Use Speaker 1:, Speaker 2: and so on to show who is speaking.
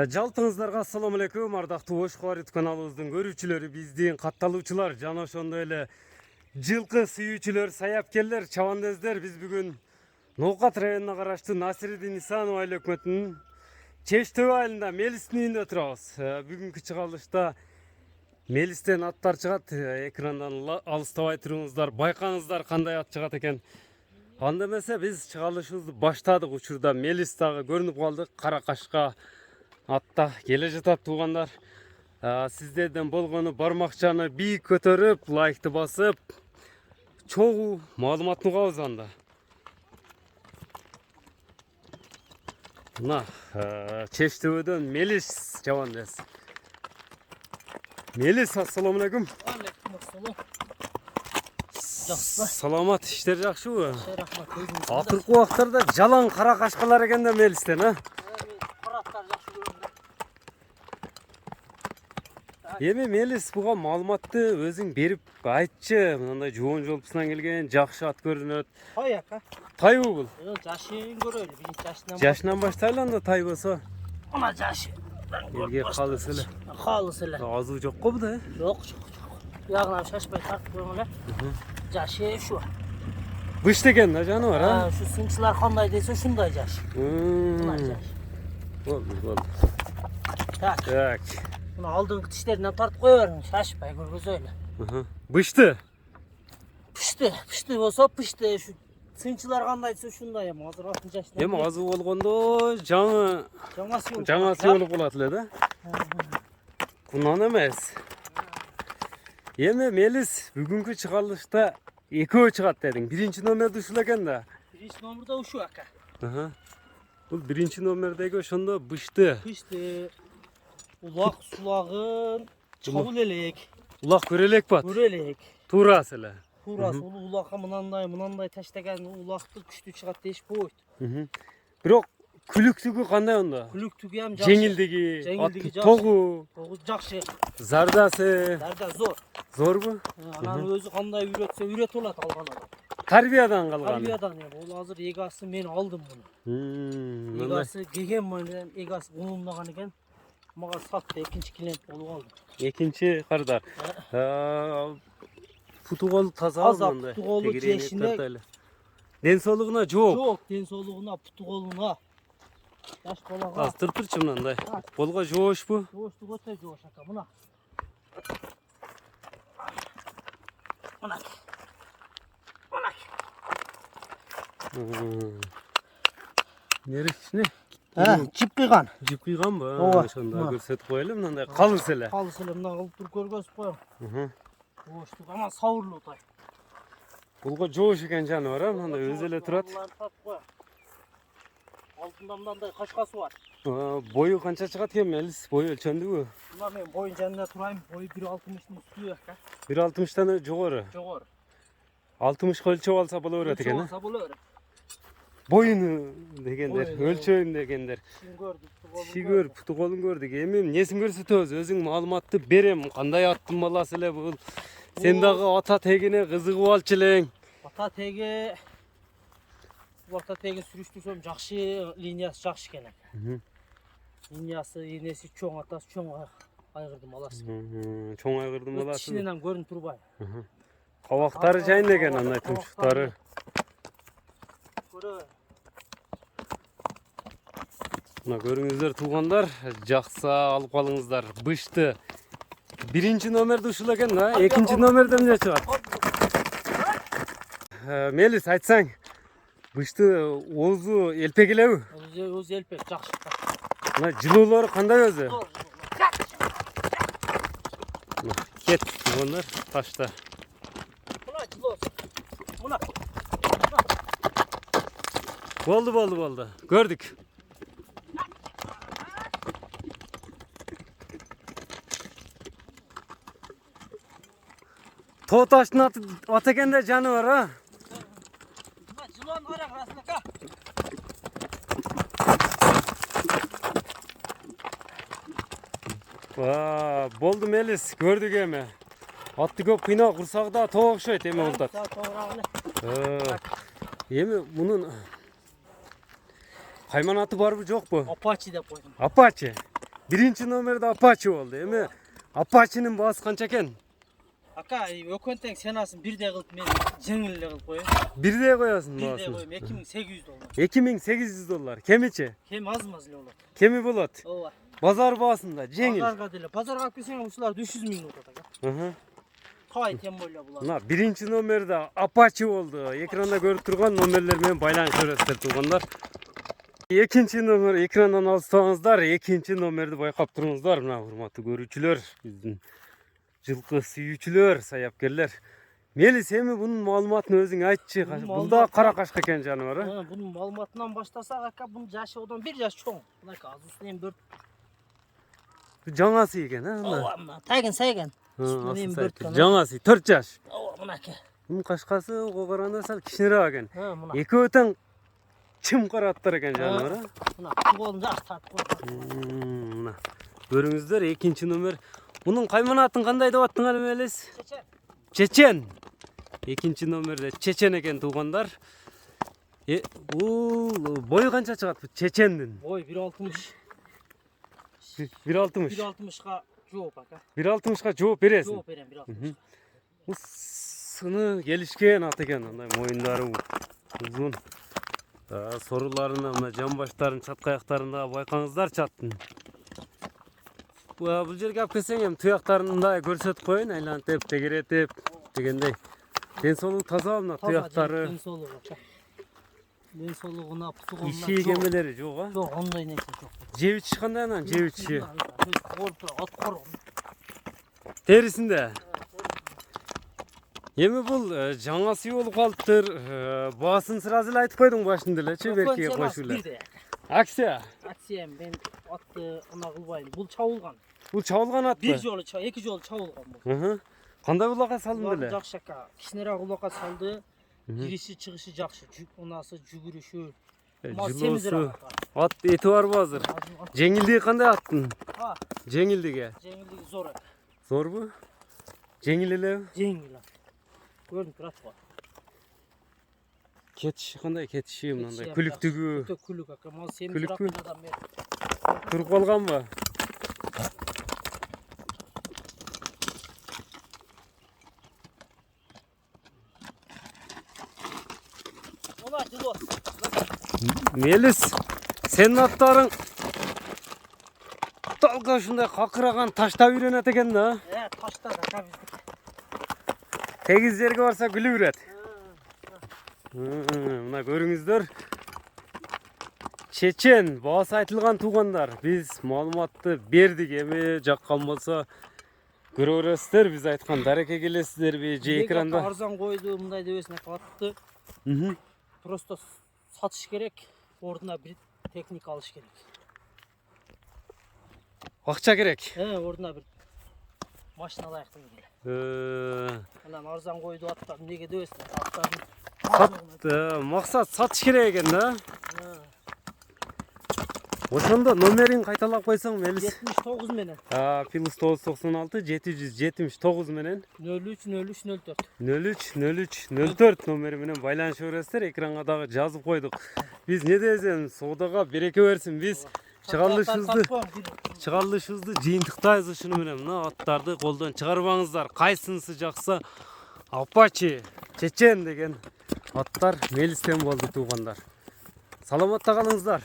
Speaker 1: Жалпыңыздарга assalamu alaikum, ардактуу Ош Кубарит каналыбыздын көрүүчүлөрү, биздин катталуучулар, жана ошондой эле жылкы сүйүүчүлөр, саяпкерлер, чабандездер. Биз бүгүн Ноокат районуна караштуу Насиридин Исанов айыл өкмөтүнүн Чештөө айылында Мелистин үйүндө турабыз. Бүгүнкү чыгарылышта Мелистен аттар чыгат. Экрандан алыстабай туруңуздар, байкаңыздар кандай ат чыгат экен. Анда эмесе биз чыгарылышыбызды баштадык. Учурда Мелис дагы көрүнүп калдык. Кара кашка атта келе жатат туугандар. Сиздерден болгону бармакчаны бийик көтөрүп, лайкты басып, чогуу маалыматын угабыз анда. Мына Чештөөдөн Мелис жабандес. Мелис, ассаламу алейкум.
Speaker 2: Алейкум ассалам. Жақсы.
Speaker 1: Саламат, иштер жакшыбы?
Speaker 2: Рахмат, өзүңүз.
Speaker 1: Акыркы убактарда жалаң кара кашкалар экен да Мелистен, а?
Speaker 2: Караттар жакшы көрүнүп.
Speaker 1: Эми Мелис буга маалыматты өзүң берип айтчы. Мындай жоон жолпусунан келген, жакшы ат көрүнөт.
Speaker 2: Тай ака.
Speaker 1: Тайбы бул?
Speaker 2: Жашын көрөлү. Биринчи жашынан.
Speaker 1: Жашынан баштайлы анда тай болсо.
Speaker 2: Мына жашы.
Speaker 1: Элге калыс эле.
Speaker 2: Калыс эле.
Speaker 1: Азуу жокко бу да?
Speaker 2: Жок. Ягынан шашпай тартып коюң эле. Жашы ушу.
Speaker 1: Быш деген да жаны бар, а?
Speaker 2: Ушу сынчылар кандай десе ушундай жаш. Мына жаш.
Speaker 1: Болду.
Speaker 2: Так. Мына алдыңкы тиштеринен тартып кое бериң, шашпай көргөзө эле.
Speaker 1: Бышты.
Speaker 2: Пышты болсо пышты. Ушу сынчылар кандай десе ушундай. Эми азыр алтын жашынан.
Speaker 1: Эми азуу болгондо жаңасы болуп калат эле да? Кунан эмес. Эми Мелис бүгүнкү чыгарылышта экөө чыгат дедиң. Биринчи номерди ушул экен да.
Speaker 2: Биринчи номерде ушу ака.
Speaker 1: Бул биринчи номердеги ошондо бышты.
Speaker 2: Пышты. Улак сулагын чабыл элек.
Speaker 1: Улак көрө элек бат.
Speaker 2: Көрө элек.
Speaker 1: Туурасы эле.
Speaker 2: Туурасы улакка мынандай таштаган улакты күчтүү чыгат дейиш болбойт.
Speaker 1: Бирок күлүктүгү кандай онда?
Speaker 2: Күлүктүгү ham жакшы.
Speaker 1: Жеңилдиги, тогу
Speaker 2: жакшы.
Speaker 1: Зардасы.
Speaker 2: Зарда зор.
Speaker 1: Зорбу?
Speaker 2: Анан өзү кандай үйрөтсө үйрөтүп алат алган адам.
Speaker 1: Тарбиядан калган.
Speaker 2: Тарбиядан бул азыр эгасы мен алдым муну. Эгасы келген менен эгасы унумдаган экен. Мага сатты, экинчи клиент болуп алды.
Speaker 1: Экинчи кардар. Путу колу таза
Speaker 2: мындай. Путу колу жешине.
Speaker 1: Ден соолугуна жок.
Speaker 2: Жок, ден соолугуна, путу колуна. Жаш балага.
Speaker 1: Астырып турчу мындай. Колго жоошпу?
Speaker 2: Жоошту өтө жоош ака, мына. Мына.
Speaker 1: Нересине?
Speaker 2: Жип кыйган.
Speaker 1: Жип кыйганбы?
Speaker 2: Ооба.
Speaker 1: Ошондо көрсөтүп коелу, мындай калыс эле.
Speaker 2: Калыс эле, мына кылып туруп көргөзүп коем. Жоошту, анан сабырлуу тай.
Speaker 1: Булго жоош экен жаны бар, а? Мындай өзү эле турат.
Speaker 2: Алтында мындай кашкасы бар.
Speaker 1: Бою канча чыгат экен Мелис? Бою өлчөндүбү?
Speaker 2: Мына мен боюн жанында турайм. Бою 1.60-тын үстү ака.
Speaker 1: 1.60-тан жогору.
Speaker 2: Жогору.
Speaker 1: 60-ка өлчөп алса боло берет экен,
Speaker 2: Алса боло берет.
Speaker 1: Боюну дегендер, өлчөйүн дегендер.
Speaker 2: Шигөр,
Speaker 1: Путу колун көрдүк. Эми эмнесин көрсөтөбүз? Өзүң маалыматты берем. Кандай аттын баласы эле бул? Сен дагы ата тегине кызыгып алчу элең.
Speaker 2: Ата теги Ата теги сүрүштүрсөм жакшы, линиясы жакшы экен. Линиясы, энеси чоң, атасы чоң айгырдын баласы.
Speaker 1: Чоң айгырдын баласы.
Speaker 2: Тишинен көрүнүп турбай.
Speaker 1: Кабактары жайын экен, андай тумшуктары. Мына көрүңүздөр туугандар, жакса алып калыңыздар. Бышты. Биринчи номерди ушул экен да, экинчи номерде эмне чыгат? Мелис, айтсаң, бышты оозу элпек элеби?
Speaker 2: Өзү элпек, жакшы.
Speaker 1: Мына жылуулары кандай өзү? Кет туугандар, ташта.
Speaker 2: Мына жылоосу. Мына.
Speaker 1: Болду. Көрдүк. Тоо таштын аты экен да жаны бар, а?
Speaker 2: Жылоон карак расынка.
Speaker 1: Болду Мелис, көрдүк эми. Атты көп кыйнап курсагы да тоо окшойт эми болду. Эми мунун кайман аты барбы жокпу?
Speaker 2: Апачи деп койдум.
Speaker 1: Апачи. Birinci nomerde Apache oldu, değil mi? Apache'nin baası kança eken?
Speaker 2: Aka, ökönteң sen alsın bir de kılıp men жеңилде kılıp koyayım.
Speaker 1: Bir de koyasın
Speaker 2: Bir de
Speaker 1: baasını.
Speaker 2: koyayım 2800 dolar.
Speaker 1: 2800 dolar. Kemiçi?
Speaker 2: Hem az ele olur.
Speaker 1: Kemi bulat?
Speaker 2: Ova.
Speaker 1: Bazar baasında, jengil.
Speaker 2: Pazarga dele. Pazarga alып келсең ушулар 400 000 отат aka.
Speaker 1: Hı.
Speaker 2: Кабай тем бойло булар.
Speaker 1: Мына birinci nomerde Apache oldu. Ekranda görüp turgan nomerlerмен байланышып тургандар. Экинчи номер экрандан алыстаңыздар. Экинчи номерди байкап туруңуздар. Мына урматтуу көрүүчүлөр, биздин жылкы сүйүүчүлөр, саяпкерлер. Мелис эми бунун маалыматын өзүң айтчы. Бул да кара кашка экен жаныбар, а?
Speaker 2: Bunun malumatından başlasak aka bunun yaşı odan bir yaş çoğun. Buna az üstüne bir
Speaker 1: Жаңасы экен, а?
Speaker 2: ova mı? Tagin saygan. Üstüne bir kana.
Speaker 1: Жаңасы 4 жаш.
Speaker 2: Ova buna ki.
Speaker 1: Мунун кашкасы ого караганда сал кичинерээк экен.
Speaker 2: Ha buna.
Speaker 1: Экөө тең чым караттар экен жаныбар, а?
Speaker 2: Buna kolunu aç tartıp koy.
Speaker 1: Мына көрүңүздөр экинчи номер. Мунун кайман атын кандай деп аттың эле Мелис?
Speaker 2: Çeçen.
Speaker 1: Чечен. Экинчи номерде Чечен экен туугандар. Бул бою канча чыгат бу Чечендин?
Speaker 2: Boy 1.60.
Speaker 1: 1.60.
Speaker 2: 1.60'a жооп aka.
Speaker 1: 1.60га жооп бересиң.
Speaker 2: Жооп берем 1.60.
Speaker 1: Бул сыны келишкен ат экен, андай моюндары узун. Соруларына мына жамбаштарын, чатка аяктарында байкаңыздарчы аттын. Бул жерге алып келсең эми туяктарын да көрсөтүп коеюн, айлантып, тегеретип дегендей. Ден соолугу таза мына туяктары.
Speaker 2: Den soluğu aka. Den soluğuna pusuğuna.
Speaker 1: Иши кемелери жок, а?
Speaker 2: Yok onday neyse yok.
Speaker 1: Жеп ичиш кандай анан? Жеп ичиши.
Speaker 2: Orta at kor.
Speaker 1: Терисинде. Эми бул жаңа сүй болуп калыптыр. Баасын сразу эле айтып койдуң башында элечи, беркиге кошуп эле. Акция.
Speaker 2: Aksiyem ben attı ana kılbayım. Bul çavulgan.
Speaker 1: Бул чабылган ат.
Speaker 2: Bir jolu iki jolu çavulgan bu.
Speaker 1: Кандай булакка салдың эле?
Speaker 2: Жақсы aka. Кişinere kulaka saldı. Girişi çıkışı жақсы. Onası жүгүрүшү.
Speaker 1: Жылоосу. Ат эти барбы азыр? Жеңилдиги кандай аттын?
Speaker 2: Ha,
Speaker 1: Жеңилдиги.
Speaker 2: жеңилдigi zor aka.
Speaker 1: Зорбу? Жеңил элеби?
Speaker 2: Жеңил aka. Gördün kırat var.
Speaker 1: Кетиши кандай? Кетиши мындай күлүктүгү
Speaker 2: Çok külük aka. Mal semiz
Speaker 1: Külük mü?
Speaker 2: rakın adam ver.
Speaker 1: туруп калганбы?
Speaker 2: Ola jılos.
Speaker 1: Мелис, сенин аттарың талга ушундай какыраган таштап үйрөнөт экен да.
Speaker 2: Taşlar aka bizdik.
Speaker 1: Тегиз жерге барса күлүп үрөт. Мына көрүңүздөр. Чечен баасы айтылган туугандар. Биз маалыматты бердик. Эми жаккан болсо көрө бересиздер. Биз айткан дарекке келесиздерби же экранда.
Speaker 2: Arzan koydu, bunday devesine kattı. Prosto satış gerek. Orduna bir teknik alış gerek.
Speaker 1: Акча керек.
Speaker 2: Orduna bir maşina layıktı gele. Lan arzan koydu atlar nege devesine atlar.
Speaker 1: Максат сатыш керек экен да. Ошондо номерин кайталап койсоң Мелис.
Speaker 2: 79 menen.
Speaker 1: Плюс 996 779 менен
Speaker 2: 03 03 04.
Speaker 1: 03 03 04 номери менен байланышып бересиздер. Экранга дагы жазып койдук. Биз не десем, соодага береке берсин. Биз чыгарылышыбызды жыйынтыктайбыз ушуну менен. Мына аттарды колдон чыгарбаңыздар. Кайсынысы жакса Apache, Чечен деген аттар Мелистен болду туугандар. Саламатта калыңыздар.